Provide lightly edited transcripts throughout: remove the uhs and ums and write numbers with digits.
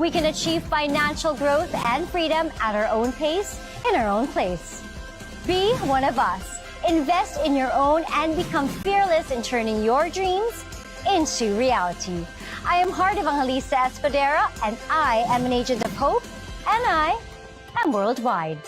We can achieve financial growth and freedom at our own pace, in our own place. Be one of us. Invest in your own and become fearless in turning your dreams into reality. I am Heart Evangelista Espadera, and I am an agent of hope, and I am worldwide.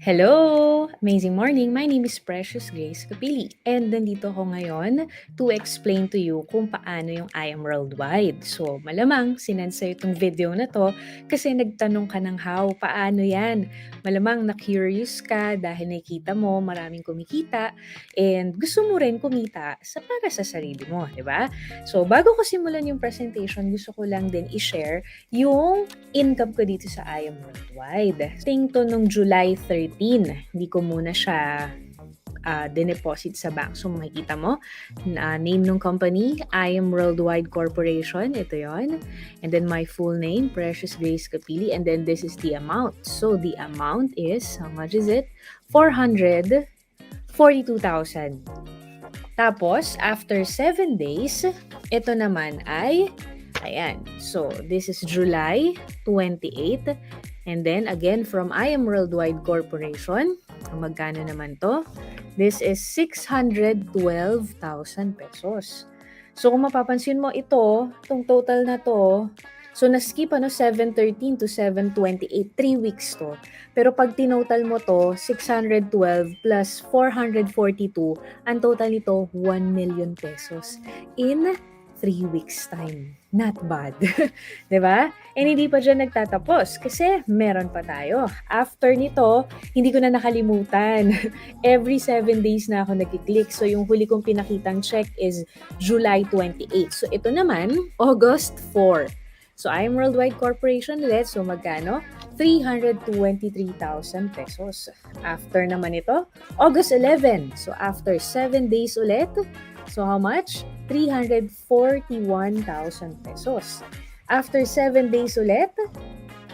Hello! Amazing morning! My name is Precious Grace Capili and nandito ako ngayon to explain to you kung paano yung I Am Worldwide. So, malamang sinend sa'yo itong video na to kasi nagtanong ka ng how, paano yan? Malamang na-curious ka dahil nakikita mo maraming kumikita and gusto mo rin kumita para sa sarili mo, di ba? So, bago ko simulan yung presentation, gusto ko lang din i-share yung income ko dito sa I Am Worldwide. Ting to nung July 13. Hindi ko muna siya dineposit sa bank. So makikita mo, name ng company, I Am Worldwide Corporation. Ito yon. And then my full name, Precious Grace Capili. And then this is the amount. So the amount is, how much is it? 442,000. Tapos, after 7 days, ito naman ay, ayan. So this is July 28. And then, again, from I Am Worldwide Corporation, magkano naman to? This is 612,000 pesos. So, kung mapapansin mo ito, itong total na to, so na-skip 713 to 728, 3 weeks to. Pero pag tinotal mo to, 612 plus 442, ang total nito, 1 million pesos in 3 weeks time. Not bad. Diba? And hindi pa dyan nagtatapos kasi meron pa tayo. After nito, hindi ko na nakalimutan. Every 7 days na ako nag-click. So yung huli kong pinakitang check is July 28. So ito naman, August 4. So I Am Worldwide Corporation ulit. So magkano? 323,000 pesos. After naman ito, August 11. So after 7 days ulit, so how much? 341,000 pesos. After 7 days ulit,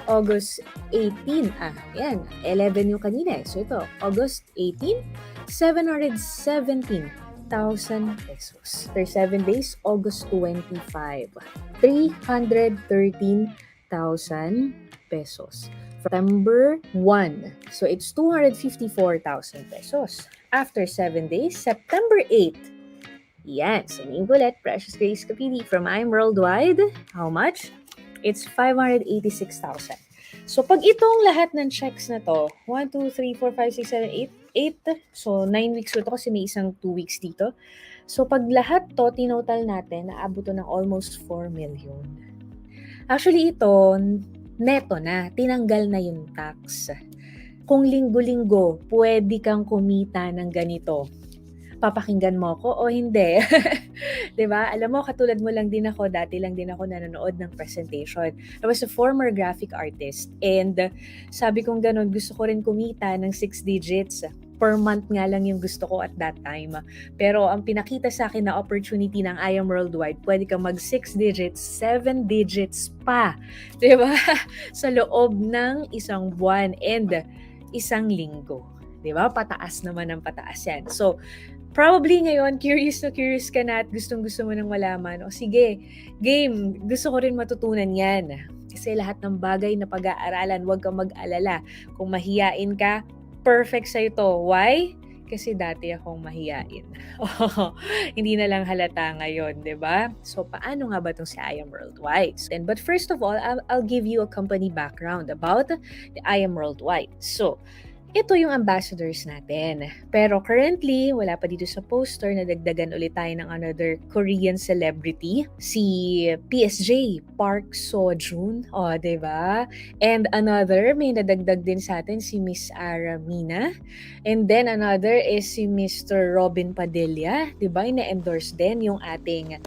August 18. Yan. 11 yung kanina. So ito, August 18, 717,000 pesos. After 7 days, August 25, 313,000 pesos. September 1. So it's 254,000 pesos. After 7 days, September 8. Yan. So, name ulit, Precious Grace Capili from I Am Worldwide. How much? It's 586,000. So, pag itong lahat ng checks na to, 1, 2, 3, 4, 5, 6, 7, 8, 8. So, 9 weeks ko to kasi may isang 2 weeks dito. So, pag lahat to, tinotal natin, naabot to ng almost 4 million. Actually, ito, neto na. Tinanggal na yung tax. Kung linggo-linggo, pwede kang kumita ng ganito. Papakinggan mo ko o hindi. 'Di ba? Alam mo, katulad mo lang din ako, dati lang din ako nanonood ng presentation. I was a former graphic artist and sabi kong ganun, gusto ko rin kumita ng 6 digits. Per month nga lang yung gusto ko at that time. Pero ang pinakita sa akin na opportunity ng I Am Worldwide, pwede kang mag 6 digits, 7 digits pa. 'Di ba? Sa loob ng isang buwan and isang linggo. 'Di ba? Pataas naman ang pataas yan. So, probably ngayon, curious na curious ka na at gustong-gusto mo nang malaman. O sige, game, gusto ko rin matutunan yan. Kasi lahat ng bagay na pag-aaralan, huwag kang mag-alala. Kung mahiyain ka, perfect sa'yo to. Why? Kasi dati akong mahiyain. Hindi na lang halata ngayon, di ba? So, paano nga ba itong si I Am Worldwide? But first of all, I'll give you a company background about the I Am Worldwide. So, ito yung ambassadors natin. Pero currently, wala pa dito sa poster na dagdagan ulit tayo ng another Korean celebrity, si PSJ, Park Seo-joon. O, diba? And another, may nadagdag din sa atin si Miss Ara Mina. And then another is si Mr. Robin Padilla. Diba? Ina-endorse din yung ating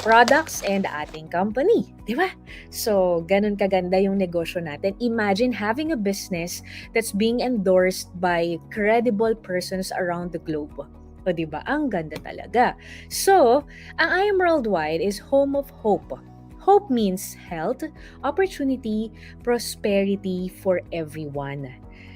products and ating company. Diba? So, ganun kaganda yung negosyo natin. Imagine having a business that's being endorsed by credible persons around the globe. O diba? Ang ganda talaga. So, ang I Am Worldwide is home of hope. Hope means health, opportunity, prosperity for everyone.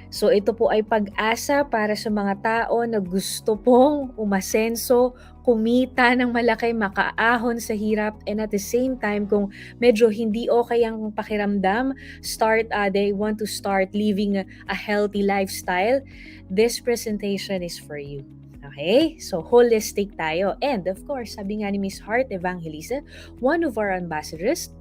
So ito po ay pag-asa para sa mga tao na gusto pong umasenso, kumita ng malaki, makaahon sa hirap, and at the same time kung medyo hindi okay ang pakiramdam, they want to start living a healthy lifestyle, this presentation is for you. Okay? So, holistic tayo. And of course, sabi nga ni Miss Heart Evangelista, one of our ambassadors,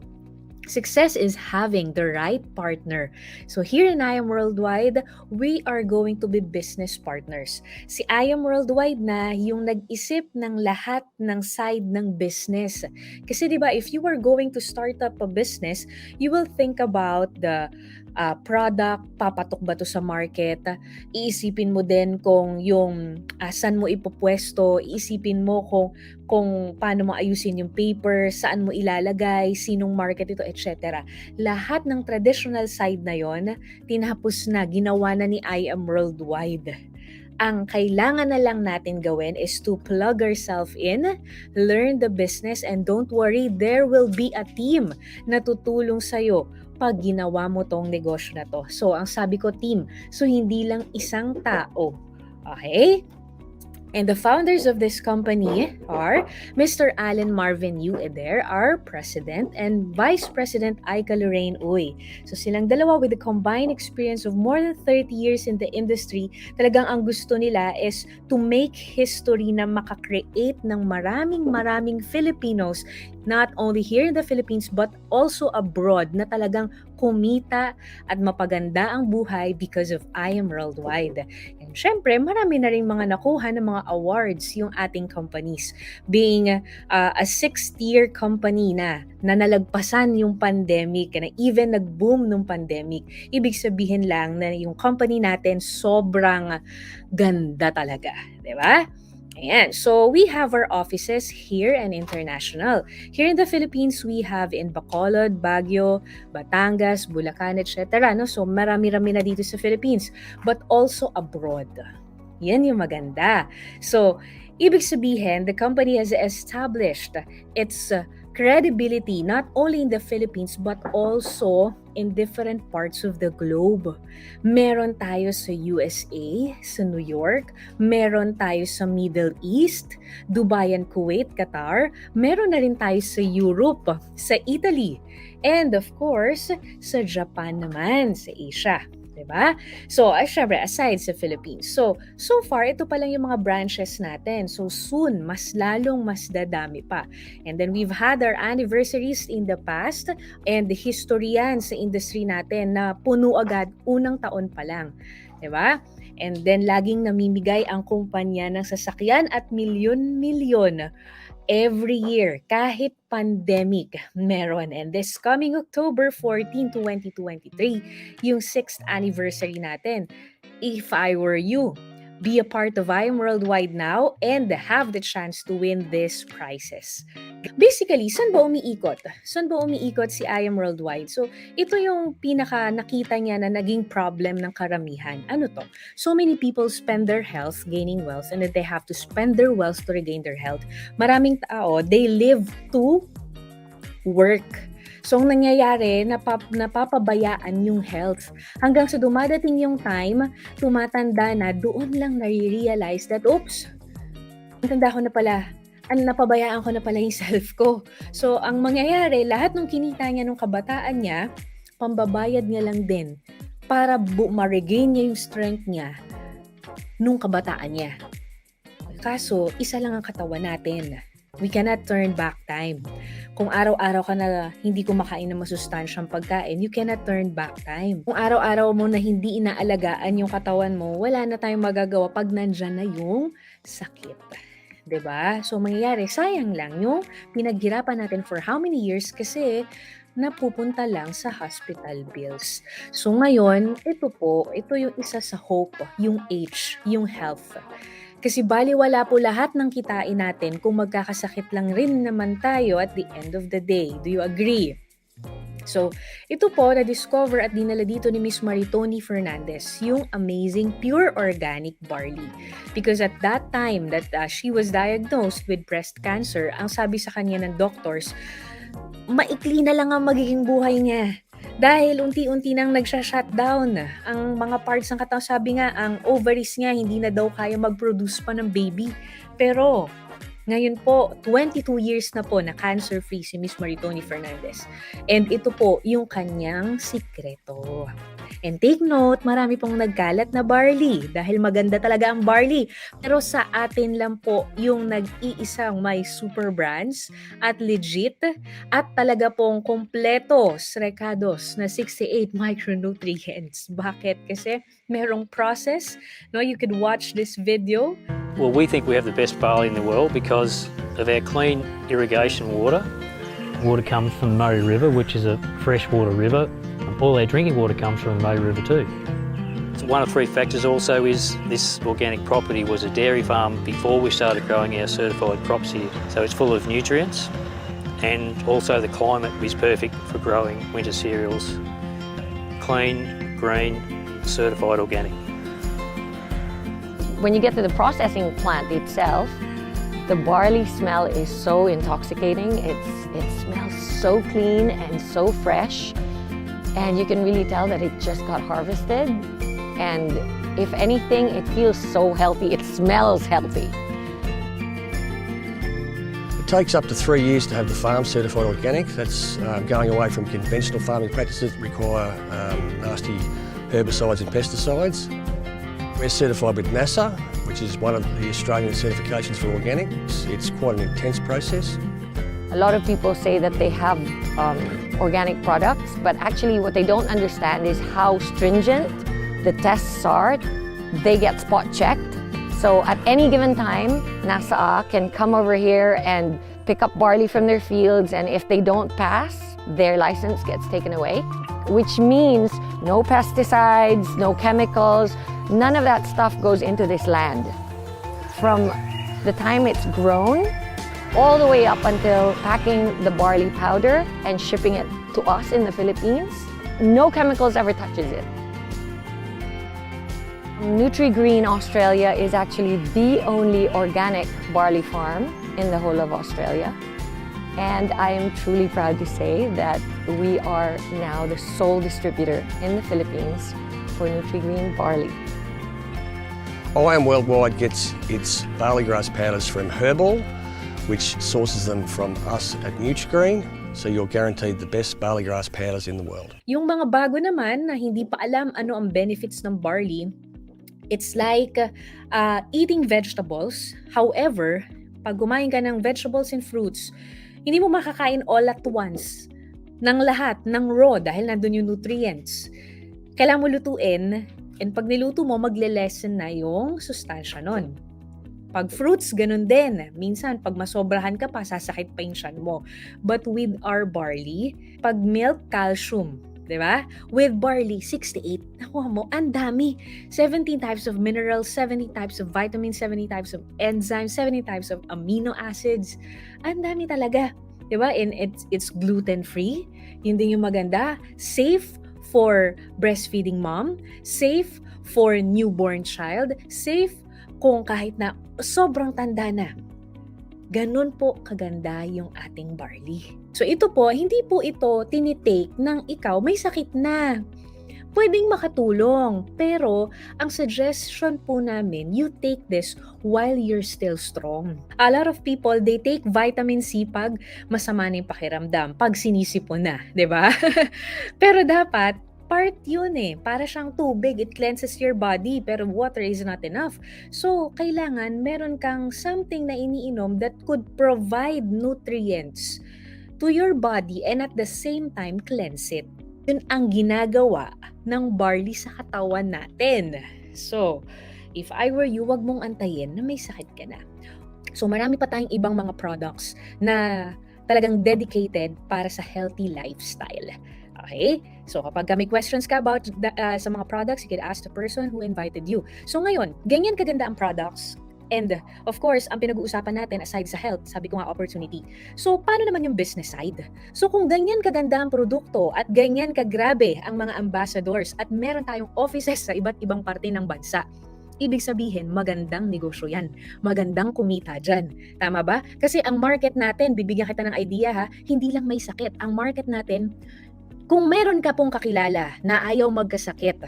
success is having the right partner. So here in I Am Worldwide, we are going to be business partners. Si I Am Worldwide na yung nag-isip ng lahat ng side ng business. Kasi 'di ba, if you are going to start up a business, you will think about the product, papatok ba to sa market, iisipin mo din kung yung saan mo ipopwesto, iisipin mo kung paano mo ayusin yung paper, saan mo ilalagay, sinong market ito, etc. Lahat ng traditional side na yon, tinapos na, ginawa na ni I Am Worldwide. Ang kailangan na lang natin gawin is to plug ourselves in, learn the business, and don't worry, there will be a team na tutulong sa'yo pag ginawa mo tong negosyo na to. So, ang sabi ko, team. So, hindi lang isang tao. Okay? And the founders of this company are Mr. Alan Marvin U. Eder, our president, and Vice President Aika Lorraine Uy. So silang dalawa with a combined experience of more than 30 years in the industry, talagang ang gusto nila is to make history na makakreate ng maraming Filipinos, not only here in the Philippines but also abroad, na talagang kumita at mapaganda ang buhay because of I Am Worldwide. And syempre, marami na rin mga nakuha ng mga awards yung ating companies. Being a 6th-year company na nalagpasan yung pandemic, na even nag-boom nung pandemic, ibig sabihin lang na yung company natin sobrang ganda talaga. Diba? Ayan. So, we have our offices here and international. Here in the Philippines, we have in Bacolod, Baguio, Batangas, Bulacan, etc. No? So, marami-rami na dito sa Philippines. But also abroad. Yan yung maganda. So, ibig sabihin, the company has established its credibility not only in the Philippines but also in different parts of the globe. Meron tayo sa USA, sa New York, meron tayo sa Middle East, Dubai and Kuwait, Qatar, meron na rin tayo sa Europe, sa Italy, and of course, sa Japan naman, sa Asia. Diba? So, syempre, aside sa Philippines. So far, ito pa lang yung mga branches natin. So, soon, mas dadami pa. And then, we've had our anniversaries in the past and the history yan sa industry natin na puno agad unang taon pa lang. Diba? And then, laging namimigay ang kumpanya ng sasakyan at milyon-milyon every year, kahit pandemic, meron. And this coming October 14, 2023, yung 6th anniversary natin. If I were you, be a part of I Am Worldwide now and have the chance to win these prizes. Basically, saan ba umiikot? Saan ba umiikot si I Am Worldwide? So, ito yung pinaka nakita niya na naging problem ng karamihan. Ano to? So many people spend their health gaining wealth and then they have to spend their wealth to regain their health. Maraming tao, they live to work. So, ang nangyayari, napapabayaan yung health. Hanggang sa dumadating yung time, tumatanda na, doon lang nare-realize that, oops, tanda ko na pala, napabayaan ko na pala yung self ko. So, ang mangyayari, lahat ng kinita niya nung kabataan niya, pambabayad niya lang din para ma-regain niya yung strength niya nung kabataan niya. Kaso, isa lang ang katawan natin. We cannot turn back time. Kung araw-araw ka na hindi kumakain ng masustansyang pagkain, you cannot turn back time. Kung araw-araw mo na hindi inaalagaan yung katawan mo, wala na tayong magagawa pag nandyan na yung sakit. 'Di ba? So, mangyayari, sayang lang yung pinaghirapan natin for how many years kasi napupunta lang sa hospital bills. So, ngayon, ito yung isa sa hope, yung H, yung health. Kasi baliwala po lahat ng kitain natin kung magkakasakit lang rin naman tayo at the end of the day. Do you agree? So, ito po na-discover at dinala dito ni Miss Maritoni Fernandez, yung amazing pure organic barley. Because at that time that she was diagnosed with breast cancer, ang sabi sa kanya ng doctors, maikli na lang ang magiging buhay niya. Dahil unti-unti nang nagsha-shutdown ang mga parts ng katawan. Sabi nga, ang ovaries nga hindi na daw kaya mag-produce pa ng baby. Pero ngayon po, 22 years na po na cancer-free si Miss Maritoni Fernandez. And ito po yung kanyang sikreto. And take note, marami pong nagkalat na barley dahil maganda talaga ang barley. Pero sa atin lang po yung nag-iisang may super brands at legit at talaga pong kompletos, recados na 68 micronutrients. Bakit? Kasi merong process. No, you could watch this video. Well, we think we have the best barley in the world because of our clean irrigation water. Water comes from the Murray River, which is a freshwater river. All our drinking water comes from the Murray River too. One of three factors also is this organic property was a dairy farm before we started growing our certified crops here. So it's full of nutrients, and also the climate is perfect for growing winter cereals. Clean, green, certified organic. When you get to the processing plant itself, the barley smell is so intoxicating. It smells so clean and so fresh. And you can really tell that it just got harvested. And if anything, it feels so healthy. It smells healthy. It takes up to 3 years to have the farm certified organic. That's going away from conventional farming practices that require nasty herbicides and pesticides. We're certified with NASA, which is one of the Australian certifications for organics. It's quite an intense process. A lot of people say that they have organic products, but actually what they don't understand is how stringent the tests are. They get spot checked. So at any given time, NASA can come over here and pick up barley from their fields, and if they don't pass, their license gets taken away, which means no pesticides, no chemicals, none of that stuff goes into this land. From the time it's grown, all the way up until packing the barley powder and shipping it to us in the Philippines, no chemicals ever touches it. Nutri-Green Australia is actually the only organic barley farm in the whole of Australia. And I am truly proud to say that we are now the sole distributor in the Philippines for Nutri-Green barley. IAM Worldwide gets its barley grass powders from Herbal, which sources them from us at Nutri-Green. So you're guaranteed the best barley grass powders in the world. Yung mga bago naman na hindi pa alam ano ang benefits ng barley, it's like eating vegetables. However, pag kumain ka ng vegetables and fruits, hindi mo makakain all at once ng lahat, ng raw, dahil nandun yung nutrients. Kailangan mo lutuin, and pag niluto mo, magle-lessen na yung sustansya nun. Pag fruits, ganun din. Minsan, pag masobrahan ka pa, sasakit pa yung tiyan mo. But with our barley, pag milk, calcium. Diba? With barley, 68. Nakuha mo, ang dami. 17 types of minerals, 70 types of vitamins, 70 types of enzymes, 70 types of amino acids. Ang dami talaga. Diba? And it's gluten-free. Yun din yung maganda. Safe for breastfeeding mom. Safe for newborn child. Safe kung kahit na sobrang tanda na. Ganun po kaganda yung ating barley. So ito po, hindi po ito tinitake ng ikaw may sakit na. Pwedeng makatulong, pero ang suggestion po namin, you take this while you're still strong. A lot of people, they take vitamin C pag masama na yung pakiramdam, pag sinisipon na, di ba? Pero dapat, part yun para siyang tubig, it cleanses your body, pero water is not enough. So, kailangan meron kang something na iniinom that could provide nutrients to your body and at the same time cleanse it. Yun ang ginagawa ng barley sa katawan natin. So, if I were you, wag mong antayin na may sakit ka na. So, marami pa tayong ibang mga products na talagang dedicated para sa healthy lifestyle. Okay? So, kapag may questions ka about sa mga products, you can ask the person who invited you. So, ngayon, ganyan kaganda ang products. And, of course, ang pinag-uusapan natin aside sa health, sabi ko nga opportunity. So, paano naman yung business side? So, kung ganyan kaganda ang produkto at ganyan kagrabe ang mga ambassadors at meron tayong offices sa iba't ibang parte ng bansa, ibig sabihin, magandang negosyo yan. Magandang kumita dyan. Tama ba? Kasi ang market natin, bibigyan kita ng idea ha, hindi lang may sakit. Ang market natin, Kung meron ka pong kakilala na ayaw magkasakit,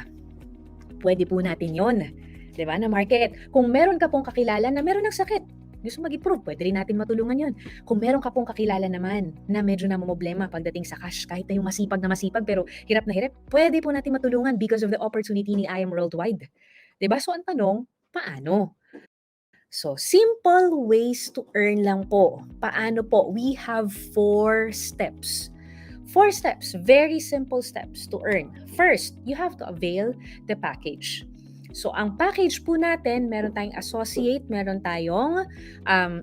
pwede po natin yon. Diba, na market. Kung meron ka pong kakilala na meron ng sakit, gusto mag-improve, pwede rin natin matulungan yon. Kung meron ka pong kakilala naman na medyo namumblema pagdating sa cash, kahit na yung masipag na masipag pero hirap na hirap, pwede po natin matulungan because of the opportunity ni I Am Worldwide. Diba? So ang tanong, paano? So, simple ways to earn lang po. Paano po? We have 4 steps. 4 steps, very simple steps to earn. First, you have to avail the package. So, ang package po natin, meron tayong associate, meron tayong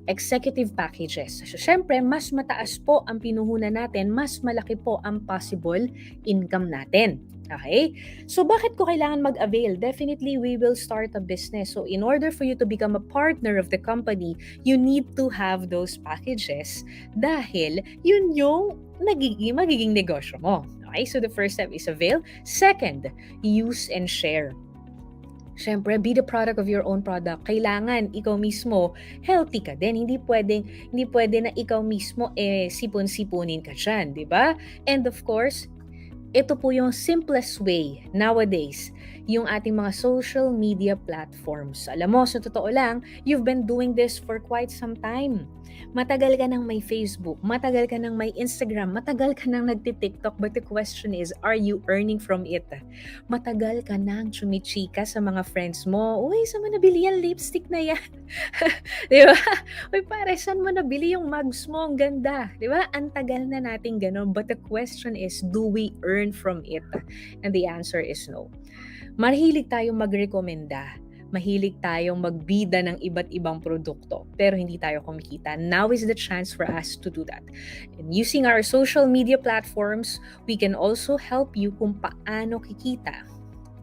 executive packages. So, syempre, mas mataas po ang pinuhunan natin, mas malaki po ang possible income natin. Okay? So, bakit ko kailangan mag-avail? Definitely, we will start a business. So, in order for you to become a partner of the company, you need to have those packages dahil yun yung magiging negosyo mo. Okay? So, the first step is avail. Second, use and share. Siyempre, be the product of your own product. Kailangan ikaw mismo healthy ka din. Hindi pwede na ikaw mismo sipon-sipunin ka dyan, di ba? And of course, ito po yung simplest way nowadays, yung ating mga social media platforms. Alam mo, sa totoo lang, you've been doing this for quite some time. Matagal ka nang may Facebook, matagal ka nang may Instagram, matagal ka nang nagti-TikTok, but the question is, are you earning from it? Matagal ka nang chumichika sa mga friends mo, uy, saan mo nabili yung lipstick na yan? Di ba? Uy, pare, saan mo nabili yung mugs mo? Ang ganda. Di ba? Ang tagal na natin ganun, but the question is, do we earn from it? And the answer is no. Mahilig tayong magrekomenda. Mahilig tayong magbida ng iba't ibang produkto, pero hindi tayo kumikita. Now is the chance for us to do that. And using our social media platforms, we can also help you kung paano kikita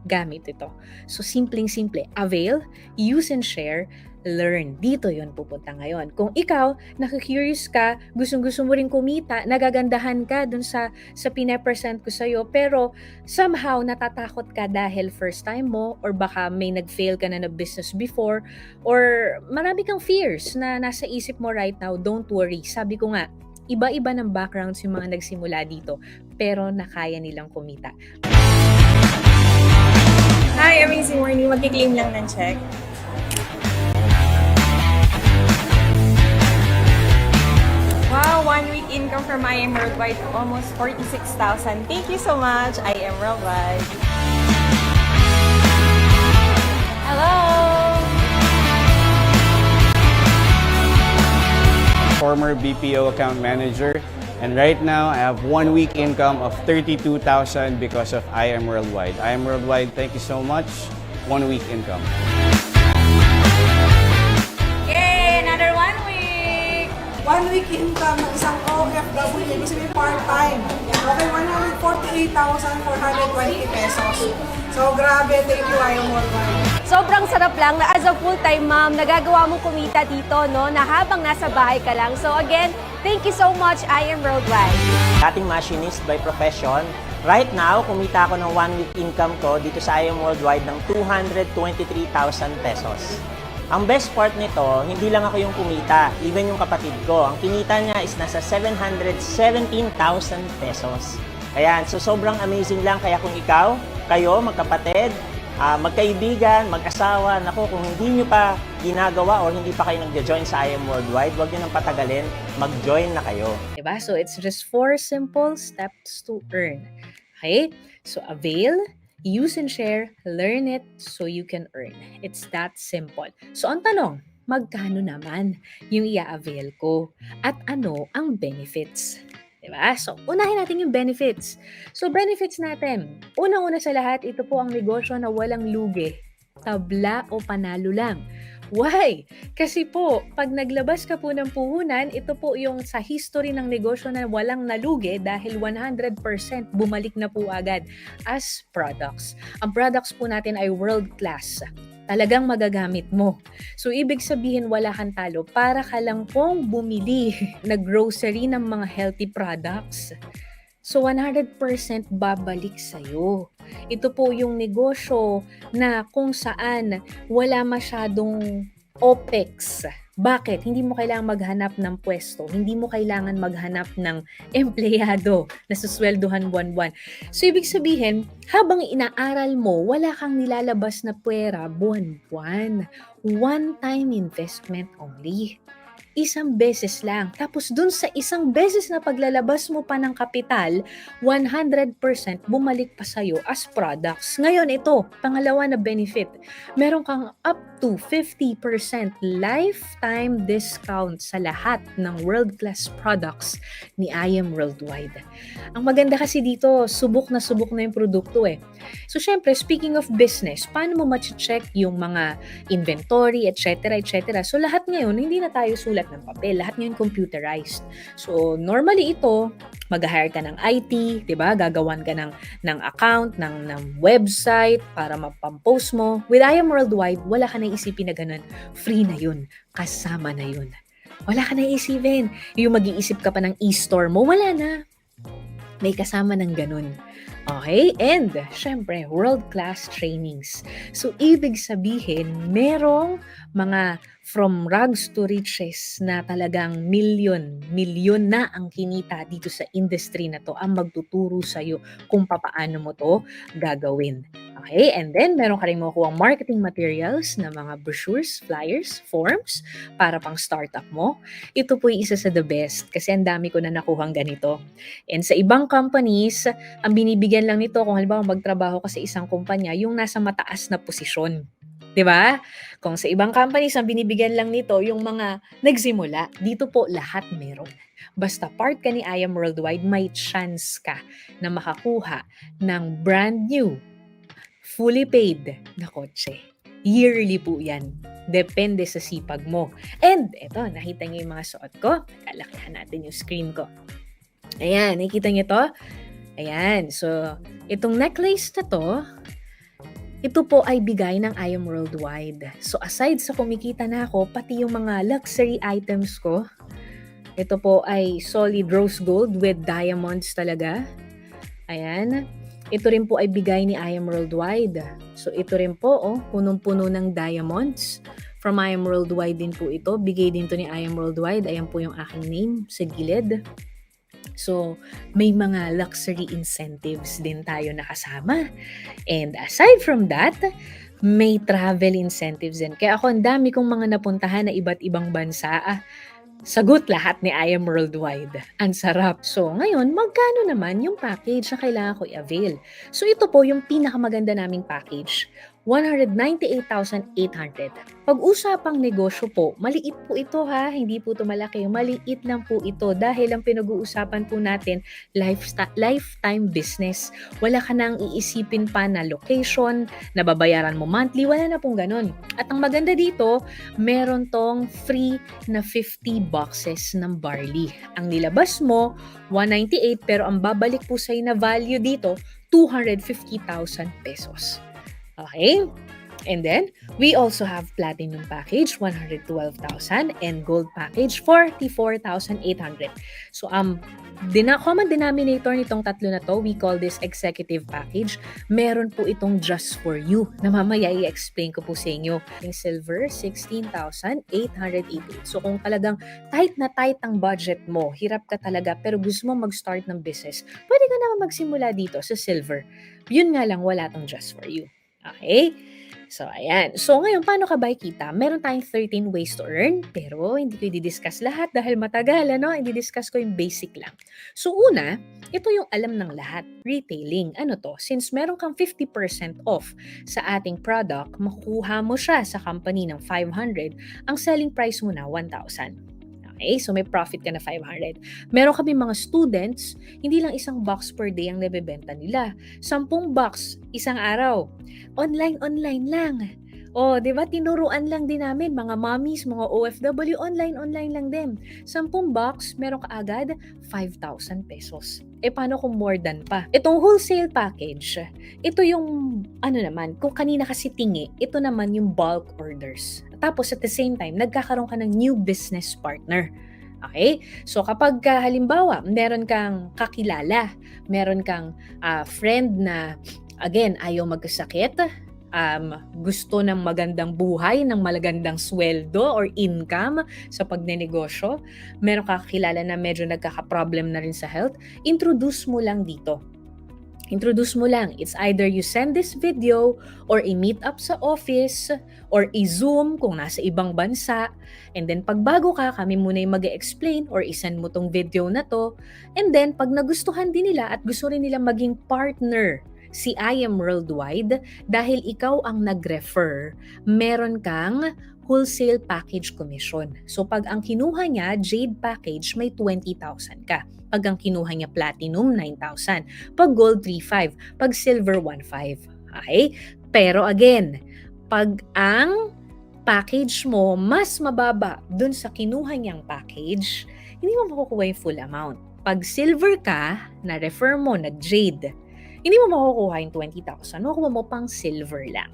gamit ito. So, simpleng-simple. Avail, use and share, learn. Dito yon pupunta ngayon. Kung ikaw, nakikurious ka, gustong-gusto mo rin kumita, nagagandahan ka dun sa pinapresent ko sa'yo, pero somehow natatakot ka dahil first time mo, or baka may nag-fail ka na business before, or marami kang fears na nasa isip mo right now, don't worry. Sabi ko nga, iba-iba ng backgrounds yung mga nagsimula dito, pero nakaya nilang kumita. Hi, amazing morning. Magki-claim lang ng check. Wow, 1 week income from I Am Worldwide, almost 46,000. Thank you so much, I Am Worldwide. Hello! Former BPO account manager, and right now I have 1 week income of 32,000 because of I Am Worldwide. I Am Worldwide, thank you so much. 1 week income. Yay! Another 1 week! 1 week income ng isang OFW, ibig sabihin part-time. Okay, 148,420 pesos. So, grabe. Thank you, I Am Worldwide. Sobrang sarap lang na as a full-time mom, nagagawa mong kumita dito, no? Na habang nasa bahay ka lang. So again, thank you so much, I Am Worldwide. Dating machinist by profession. Right now, kumita ako ng 1 week income ko dito sa I Am Worldwide ng 223,000 pesos. Ang best part nito, hindi lang ako yung kumita, even yung kapatid ko. Ang kinita niya is nasa 717,000 pesos. Ayan, so sobrang amazing lang. Kaya kung ikaw, kayo, magkapatid, magkaibigan, mag-asawa, naku, kung hindi nyo pa ginagawa or hindi pa kayo nag-join sa I Am Worldwide, huwag nyo nang patagalin, mag-join na kayo. Diba? So, it's just 4 simple steps to earn. Okay? So, avail, use and share, learn it so you can earn. It's that simple. So, ang tanong, magkano naman yung i-avail ko? At ano ang benefits? Diba? So, unahin natin yung benefits. So, benefits natin. Unang-una sa lahat, ito po ang negosyo na walang lugi. Tabla o panalo lang. Why? Kasi po, pag naglabas ka po ng puhunan, ito po yung sa history ng negosyo na walang nalugi dahil 100% bumalik na po agad as products. Ang products po natin ay world-class. Talagang magagamit mo. So, ibig sabihin wala kang talo para ka lang pong bumili na grocery ng mga healthy products. So, 100% babalik sa'yo. Ito po yung negosyo na kung saan wala masyadong OPEX. Bakit? Hindi mo kailangan maghanap ng pwesto. Hindi mo kailangan maghanap ng empleyado na susweldohan buwan-buwan. So, ibig sabihin, habang inaaral mo, wala kang nilalabas na pwera buwan-buwan. One-time investment only. Isang beses lang. Tapos dun sa isang beses na paglalabas mo pa ng kapital, 100% bumalik pa sa'yo as products. Ngayon ito, pangalawa na benefit. Meron kang up to 50% lifetime discount sa lahat ng world-class products ni IM Worldwide. Ang maganda kasi dito, subok na yung produkto eh. So syempre, speaking of business, paano mo ma-check yung mga inventory, etc., etc. So lahat ngayon, hindi na tayo sulat ng papel. Lahat ngayon computerized. So, normally ito, mag-hire ka ng IT, diba? Gagawan ka ng account, ng website para mapampost mo. With IM Worldwide, wala ka na isipin na ganun. Free na yun. Kasama na yun. Wala ka na isipin. Yung mag-iisip ka pa ng e-store mo, wala na. May kasama ng ganun. Okay? And, syempre, world-class trainings. So, ibig sabihin, merong mga from rags to riches na talagang milyon na ang kinita dito sa industry na to ang magtuturo sa'yo kung papaano mo to gagawin. Okay? And then, meron ka rin makukuha marketing materials na mga brochures, flyers, forms para pang startup mo. Ito po yung isa sa the best kasi ang dami ko na nakuhang ganito. And sa ibang companies, ang binibigyan lang nito kung halimbawa magtrabaho ka sa isang kumpanya, yung nasa mataas na posisyon. 'Di ba? Kung sa ibang companies, ang binibigyan lang nito yung mga nagsimula. Dito po lahat meron. Basta part ka ni IM Worldwide, may chance ka na makakuha ng brand new, fully paid na kotse. Yearly po yan. Depende sa sipag mo. And eto, nakita niyo yung mga suot ko. Kalakihan natin yung screen ko. Ayan, nakikita niyo to? Ayan, so itong necklace na to, ito po ay bigay ng IM Worldwide. So aside sa kumikita na ako, pati yung mga luxury items ko, ito po ay solid rose gold with diamonds talaga. Ayan. Ito rin po ay bigay ni IM Worldwide. So ito rin po, punong-puno ng diamonds. From IM Worldwide din po ito. Bigay din to ni IM Worldwide. Ayan po yung aking name sa gilid. So, may mga luxury incentives din tayo nakasama. And aside from that, may travel incentives din. Kaya ako, ang dami kong mga napuntahan na iba't ibang bansa. Sagot lahat ni IM Worldwide. Ang sarap. So, ngayon, magkano naman yung package na kailangan ko i-avail? So, ito po yung pinakamaganda naming package. 198,800. Pag-usapang negosyo po, maliit po ito ha, hindi po ito malaki. Maliit lang po ito dahil ang pinag-uusapan po natin, lifetime business. Wala ka nang iisipin pa na location, na babayaran mo monthly, wala na pong ganun. At ang maganda dito, meron tong free na 50 boxes ng barley. Ang nilabas mo, 198 pero ang babalik po sa'yo na value dito, 250,000 pesos. Okay? And then, we also have platinum package, 112,000 and gold package, 44,800. So, common denominator nitong tatlo na to, we call this executive package. Meron po itong just for you na mamaya i-explain ko po sa inyo. Yung silver, 16,888. So, kung talagang tight na tight ang budget mo, hirap ka talaga, pero gusto mo mag-start ng business, pwede ka naman magsimula dito sa silver. Yun nga lang, wala tong just for you. Okay? So, ayan. So, ngayon, paano ka ba kita? Meron tayong 13 ways to earn, pero hindi ko i-discuss lahat dahil matagal, ano? I-discuss ko yung basic lang. So, una, ito yung alam ng lahat. Retailing. Ano to? Since meron kang 50% off sa ating product, makukuha mo siya sa company ng 500, ang selling price mo na 1,000. Okay? So, may profit ka na 500. Meron kami mga students, hindi lang isang box per day ang nabebenta nila. 10 box, isang araw. Online lang. O, di ba? Tinuruan lang din namin, mga mommies, mga OFW, online lang din. 10 box, meron ka agad 5,000 pesos. Paano kung more than pa? Itong wholesale package, ito yung, kung kanina kasi tingi, ito naman yung bulk orders. Tapos at the same time, nagkakaroon ka ng new business partner. Okay? So kapag halimbawa, meron kang kakilala, meron kang friend na, again, ayaw magkasakit, gusto ng magandang buhay, ng magandang sweldo or income sa pagnenegosyo, meron ka kakilala na medyo nagkaka-problem na rin sa health, introduce mo lang dito. Introduce mo lang. It's either you send this video or i-meet up sa office or i-zoom kung nasa ibang bansa. And then pag bago ka, kami muna yung mag-explain or isend mo tong video na to. And then pag nagustuhan din nila at gusto rin nila maging partner si I Am Worldwide, dahil ikaw ang nag-refer, meron kang wholesale package commission. So pag ang kinuha niya, Jade package, may 20,000 ka. Pag ang kinuha niya Platinum, 9,000. Pag Gold, 3,500. Pag Silver, 1,500. Okay? Pero again, pag ang package mo mas mababa dun sa kinuha niyang package, hindi mo makukuha yung full amount. Pag Silver ka, na-refer mo, nag-Jade, hindi mo makukuha yung 20,000. Makukuha mo pang Silver lang.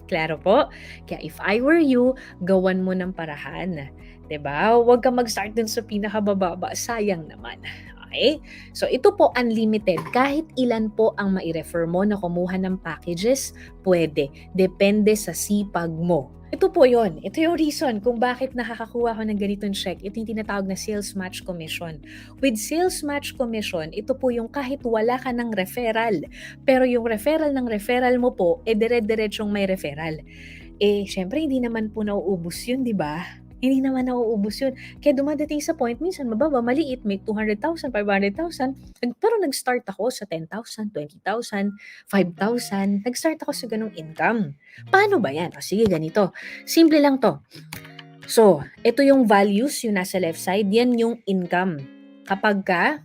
Klaro po? Kaya if I were you, gawan mo ng parahan. 'Di ba? Huwag ka mag-start dun sa pinakabababa. Sayang naman. Okay? So ito po unlimited. Kahit ilan po ang mai-refer mo na kumuha ng packages, pwede. Depende sa sipag mo. Ito po yon. Ito yung reason kung bakit nakakakuha ko ng ganitong check. Ito yung tinatawag na sales match commission. With sales match commission, ito po yung kahit wala ka ng referral, pero yung referral ng referral mo po, dire-diretsong may referral. Syempre, hindi naman po nauubos yun, di ba? Hindi naman nauubos yun. Kaya dumadating sa point, minsan mababa, maliit, may 200,000, 500,000. Pero nag-start ako sa 10,000, 20,000, 5,000. Nag-start ako sa ganong income. Paano ba yan? O sige, ganito. Simple lang to. So, ito yung values, yung nasa left side, yan yung income. Kapag ka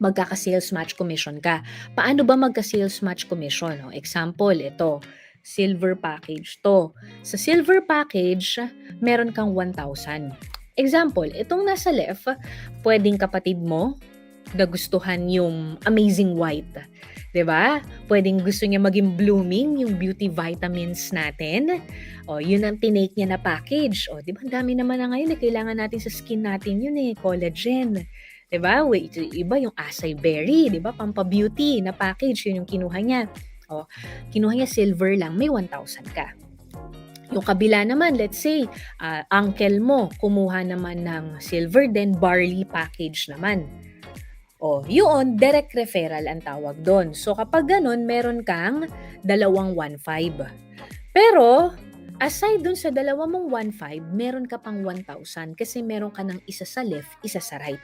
magkaka-sales match commission ka. Paano ba magka-sales match commission? O, example, ito. Silver package to. Sa silver package, meron kang 1,000. Example, itong nasa left, pwedeng kapatid mo nagustuhan yung Amazing White. 'Di ba? Pwedeng gusto niya maging blooming yung beauty vitamins natin. O, yun ang tinake niya na package. O, 'di ba? Ang dami naman na ngayon, kailangan natin sa skin natin yun collagen. 'Di ba? Iba yung acai berry, 'di ba? Pampa-beauty na package, yun yung kinuha niya. O, kinuha niya silver lang, may 1,000 ka. Yung kabila naman, let's say, uncle mo, kumuha naman ng silver, then barley package naman. O, yun, direct referral ang tawag doon. So, kapag ganun, meron kang 2,150. Pero, aside dun sa 2,150, meron ka pang 1,000 kasi meron ka ng isa sa left, isa sa right.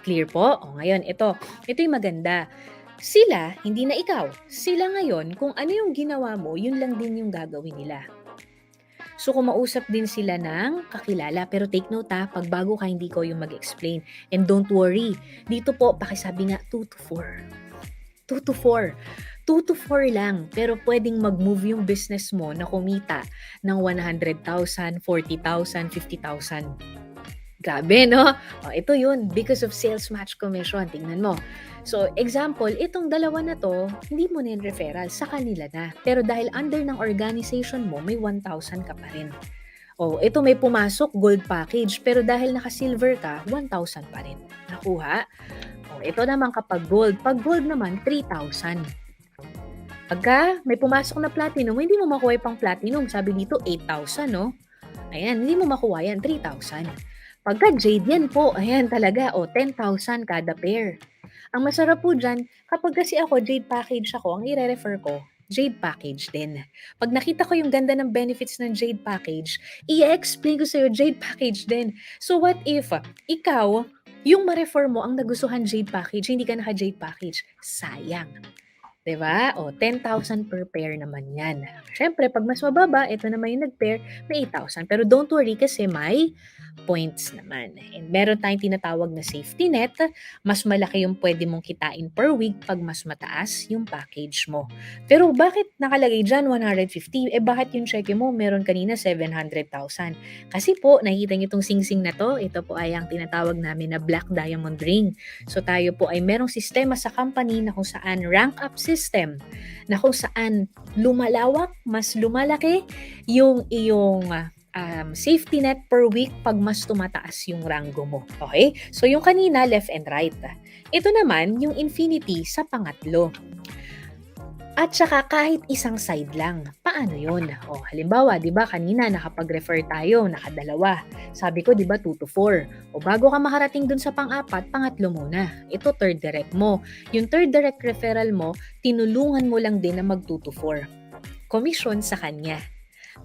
Clear po? O, ngayon, ito yung maganda. Sila, hindi na ikaw. Sila ngayon, kung ano yung ginawa mo, yun lang din yung gagawin nila. So, kumausap din sila ng kakilala. Pero take note pag bago ka, hindi ko yung mag-explain. And don't worry. Dito po, pakisabi nga, 2 to 4. 2 to 4. 2 to 4 lang. Pero pwedeng mag-move yung business mo na kumita ng 100,000, 40,000, 50,000. Grabe, no? O, ito yun, because of sales match commission. Tingnan mo. So, example, itong dalawa na to, hindi mo na yung referral, sa kanila na. Pero dahil under ng organization mo, may 1,000 ka pa rin. O, ito may pumasok, gold package, pero dahil naka-silver ka, 1,000 pa rin. Nakuha? O, ito naman kapag gold. Pag gold naman, 3,000. Pagka may pumasok na platinum, hindi mo makuha pang platinum. Sabi dito, 8,000, no? Ayan, hindi mo makuha yan, 3,000. Pagka jade yan po, ayan talaga, 10,000 kada pair. Ang masarap po dyan, kapag kasi ako, jade package ako, ang i-refer ko, jade package din. Pag nakita ko yung ganda ng benefits ng jade package, i-explain ko sa'yo, jade package din. So what if, ikaw, yung ma-refer mo ang nagustuhan jade package, hindi ka naka-jade package, sayang. Diba? 10,000 per pair naman yan. Siyempre, pag mas mababa, ito naman yung nag-pair, may 8,000. Pero don't worry kasi may points naman. And meron tayong tinatawag na safety net. Mas malaki yung pwede mong kitain per week pag mas mataas yung package mo. Pero bakit nakalagay dyan 150? Bakit yung check mo meron kanina 700,000? Kasi po, nakikita nyo itong sing-sing na to. Ito po ay ang tinatawag namin na black diamond ring. So tayo po ay merong sistema sa company na kung saan rank up system na kung saan lumalawak, mas lumalaki yung iyong safety net per week pag mas tumataas yung rango mo. Okay? So yung kanina, left and right. Ito naman, yung infinity sa pangatlo. At saka kahit isang side lang. Paano yun? O, halimbawa, di ba kanina nakapag-refer tayo, nakadalawa. Sabi ko, di ba 2 to 4. O bago ka makarating dun sa pang-apat, pangatlo muna. Ito third direct mo. Yung third direct referral mo, tinulungan mo lang din na mag 2 to 4. Commission sa kanya.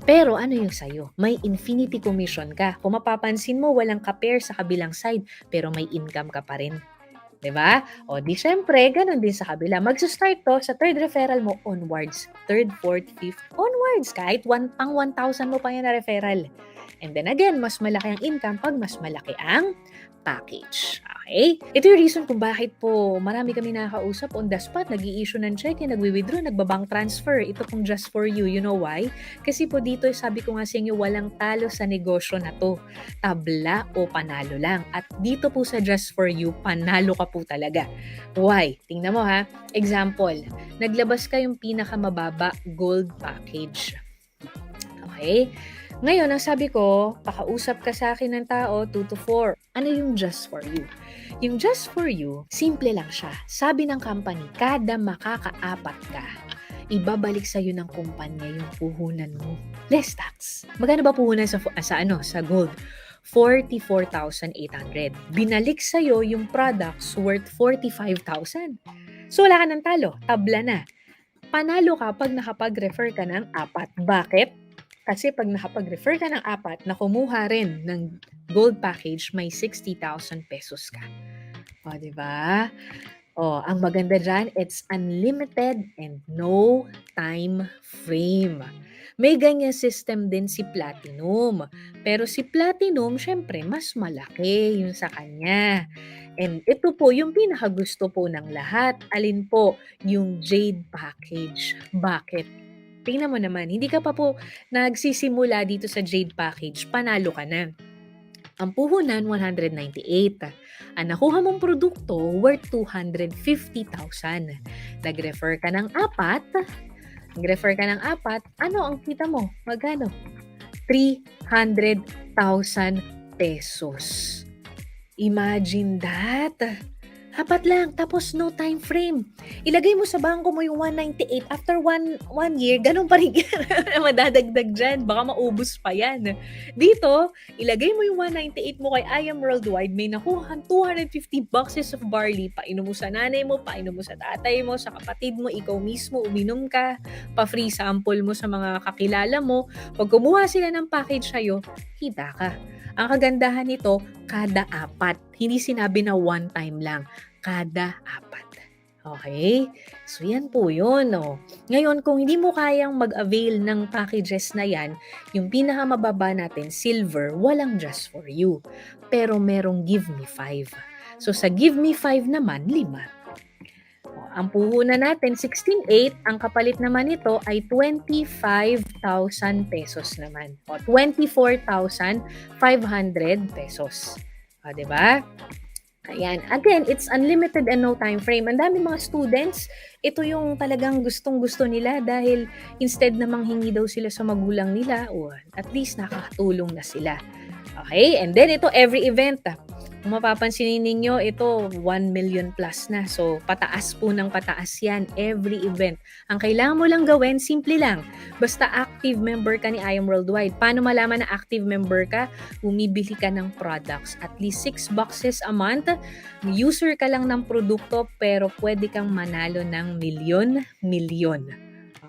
Pero ano yung sayo? May infinity commission ka. Kung mapapansin mo, walang ka-pair sa kabilang side, pero may income ka pa rin. Diba? O di syempre, ganun din sa kabila. Magsa-start to sa third referral mo onwards. Third, fourth, fifth, onwards. Kahit pang 1,000 mo pa yan na referral. And then again, mas malaki ang income pag mas malaki ang package. Okay? Ito yung reason kung bakit po marami kami nakakausap on the spot, nag-i-issue ng check, nagwi-withdraw, nagbabank transfer. Ito pong just for you. You know why? Kasi po dito, sabi ko nga sa inyo, walang talo sa negosyo na to. Tabla o panalo lang. At dito po sa just for you, panalo ka po talaga. Why? Tingnan mo ha. Example, naglabas ka yung pinakamababa gold package. Okay? Ngayon, ang sabi ko, pakausap ka sa akin ng tao, 2 to 4. Ano yung just for you? Yung just for you, simple lang siya. Sabi ng company, kada makakaapat ka, ibabalik sa'yo ng kumpanya yung puhunan mo. Less tax. Magkano ba puhunan sa gold? 44,800. Binalik sa'yo yung products worth 45,000. So wala ka ng talo. Tabla na. Panalo ka pag nakapag-refer ka ng 4. Bakit? Kasi pag nakapag-refer ka ng 4 na kumuha rin ng gold package, may 60,000 pesos ka. O, diba? O, ang maganda dyan, it's unlimited and no time frame. May ganyan system din si Platinum. Pero si Platinum, syempre, mas malaki yung sa kanya. And ito po, yung pinakagusto po ng lahat. Alin po? Yung Jade package. Bakit? Tingnan mo naman, hindi ka pa po nagsisimula dito sa Jade package, panalo ka na. Ang puhunan, 198. Ang nakuha mong produkto, worth 250,000. Nag-refer ka ng 4, ano ang kita mo? Magkano? 300,000 pesos. Imagine that. 4 lang, tapos no time frame. Ilagay mo sa bangko mo yung 198. After one year, ganun pa rin madadagdag dyan. Baka maubos pa yan. Dito, ilagay mo yung 198 mo kay I Am Worldwide. May nakuha 250 boxes of barley. Painom mo sa nanay mo, painom mo sa tatay mo, sa kapatid mo, ikaw mismo, uminom ka. Pa-free sample mo sa mga kakilala mo. Pag kumuha sila ng package sa'yo, kita ka. Ang kagandahan nito, kada 4. Hindi sinabi na one time lang. Kada 4. Okay? So, yan po yun. Oh. Ngayon, kung hindi mo kayang mag-avail ng packages na yan, yung pinakamababa natin, silver, walang just for you. Pero merong give me 5. So, sa give me 5 naman, 5. Ang puhunan natin, 16,800. Ang kapalit naman nito ay 25,000 pesos naman. O, 24,500 pesos. O, diba? Ayan. Again, it's unlimited and no time frame. Ang dami mga students, ito yung talagang gustong-gusto nila dahil instead na manghingi daw sila sa magulang nila, o at least nakakatulong na sila. Okay? And then ito, every event. Kung mapapansin ninyo, ito 1 million plus na. So, pataas po ng pataas yan every event. Ang kailangan mo lang gawin, simple lang. Basta active member ka ni I Am Worldwide. Paano malaman na active member ka? Bumibili ka ng products. At least 6 boxes a month. User ka lang ng produkto pero pwede kang manalo ng milyon.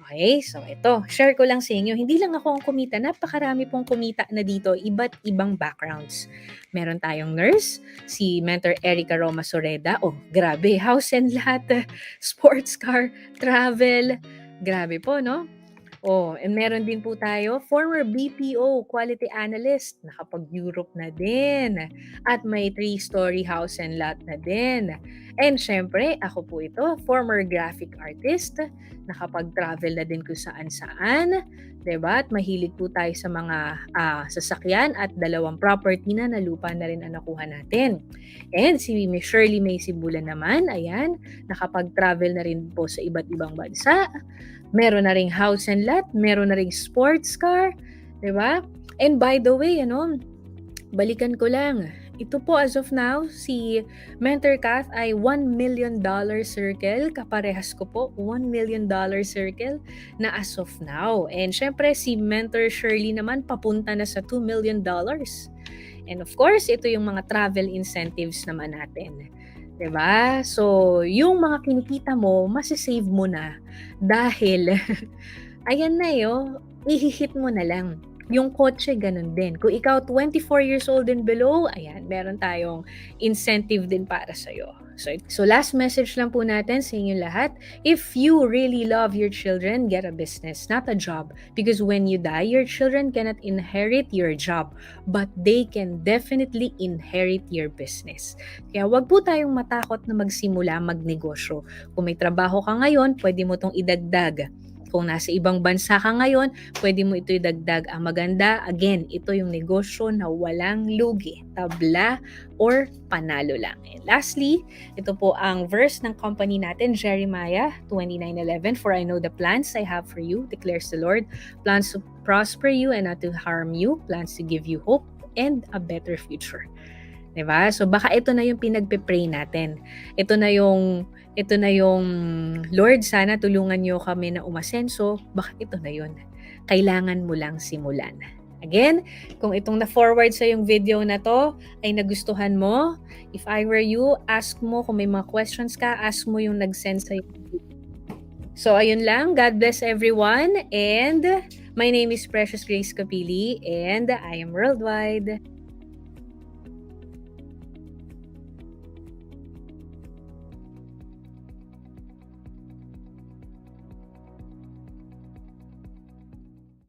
Okay, so ito, share ko lang sa inyo. Hindi lang ako ang kumita, napakarami pong kumita na dito, iba't ibang backgrounds. Meron tayong nurse, si Mentor Erica Roma Soreda. Oh, grabe, house and lot, sports car, travel. Grabe po, no? Oh, and meron din po tayo, former BPO quality analyst, nakapag-Europe na din. At may 3-story house and lot na din. And syempre, ako po ito, former graphic artist, nakapag-travel na din kung saan-saan. Diba? At mahilig po tayo sa mga sasakyan at 2 property na lupa na rin ang nakuha natin. And si Miss Shirley May Sibulan naman, ayan, nakapag-travel na rin po sa iba't ibang bansa. Meron na ring house and lot, meron na ring sports car, 'di ba? And by the way, balikan ko lang. Ito po as of now, si Mentor Kath ay $1 million circle. Kaparehas ko po, $1 million circle na as of now. And syempre, si Mentor Shirley naman papunta na sa $2 million. And of course, ito yung mga travel incentives naman natin. 'Di ba? So, yung mga kinikita mo, masisave mo na dahil ayan na ihihit mo na lang. Yung kotse, ganun din. Kung ikaw 24 years old and below, ayan, meron tayong incentive din para sa'yo. So last message lang po natin sa inyo lahat. If you really love your children, get a business, not a job. Because when you die, your children cannot inherit your job, but they can definitely inherit your business. Kaya wag po tayong matakot na magsimula magnegosyo. Kung may trabaho ka ngayon, pwede mo tong idagdag. Kung nasa ibang bansa ka ngayon, pwede mo ito idagdag. Ang maganda, again, ito yung negosyo na walang lugi, tabla, or panalo lang. And lastly, ito po ang verse ng company natin, Jeremiah 29:11. For I know the plans I have for you, declares the Lord, plans to prosper you and not to harm you, plans to give you hope and a better future. Diba? So baka ito na yung pinagpe-pray natin. Ito na yung Lord, sana tulungan niyo kami na umasenso. Baka ito na yun. Kailangan mo lang simulan. Again, kung itong na-forward sa yung video na to ay nagustuhan mo, if I were you, ask mo kung may mga questions ka, ask mo yung nag-send sa yung video. So ayun lang, God bless everyone, and my name is Precious Grace Kapili and I am worldwide.